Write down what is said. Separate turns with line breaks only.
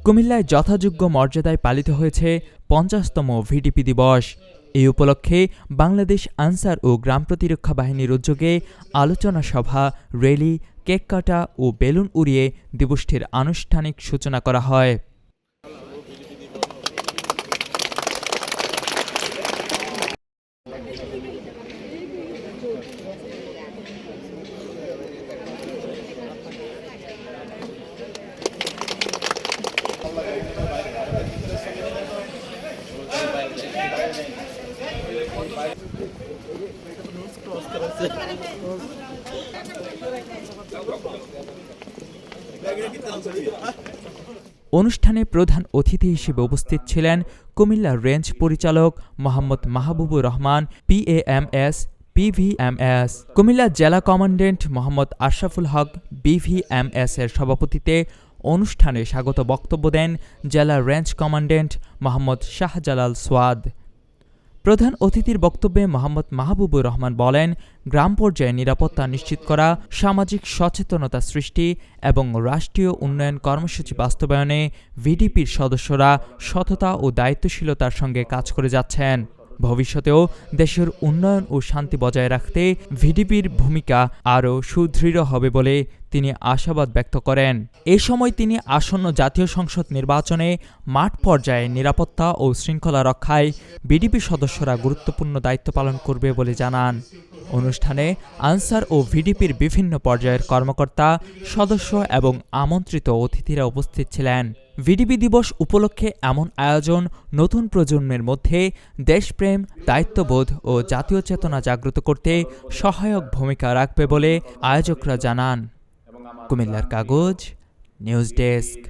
কুমিল্লায় যথাযোগ্য মর্যাদায় পালিত হয়েছে ৫০তম ভিডিপি দিবস। এই উপলক্ষে বাংলাদেশ আনসার ও গ্রাম প্রতিরক্ষা বাহিনীর উদ্যোগে আলোচনা সভা, র্যালি, কেক কাটা ও বেলুন উড়িয়ে দিবসটির আনুষ্ঠানিক সূচনা করা হয়। অনুষ্ঠানে প্রধান অতিথি হিসেবে উপস্থিত ছিলেন কুমিল্লা রেঞ্জ পরিচালক মোহাম্মদ মাহবুবুর রহমান, PAMS, PVMS, কুমিল্লা জেলা কমান্ড্যান্ট মোহাম্মদ আশরাফুল হক, BVMS এর সভাপতিত্বে অনুষ্ঠানে স্বাগত বক্তব্য দেন জেলা রেঞ্জ কমান্ড্যান্ট মোহাম্মদ শাহজালাল সোয়াদ। প্রধান অতিথির বক্তব্যে মোহাম্মদ মাহবুবুর রহমান বলেন, গ্রাম পর্যায়ে নিরাপত্তা নিশ্চিত করা, সামাজিক সচেতনতা সৃষ্টি এবং রাষ্ট্রীয় উন্নয়ন কর্মসূচি বাস্তবায়নে ভিডিপির সদস্যরা সততা ও দায়িত্বশীলতার সঙ্গে কাজ করে যাচ্ছেন। ভবিষ্যতেও দেশের উন্নয়ন ও শান্তি বজায় রাখতে ভিডিপির ভূমিকা আরও সুদৃঢ় হবে বলে তিনি আশাবাদ ব্যক্ত করেন। এ সময় তিনি আসন্ন জাতীয় সংসদ নির্বাচনে মাঠ পর্যায়ে নিরাপত্তা ও শৃঙ্খলা রক্ষায় ভিডিপি সদস্যরা গুরুত্বপূর্ণ দায়িত্ব পালন করবে বলে জানান। অনুষ্ঠানে আনসার ও ভিডিপির বিভিন্ন পর্যায়ের কর্মকর্তা, সদস্য এবং আমন্ত্রিত অতিথিরা উপস্থিত ছিলেন। ভিডিপি দিবস উপলক্ষে এমন আয়োজন নতুন প্রজন্মের মধ্যে দেশপ্রেম, দায়িত্ববোধ ও জাতীয় চেতনা জাগ্রত করতে সহায়ক ভূমিকা রাখবে বলে আয়োজকরা জানান। কুমিল্লার কাগজ, নিউজ ডেস্ক।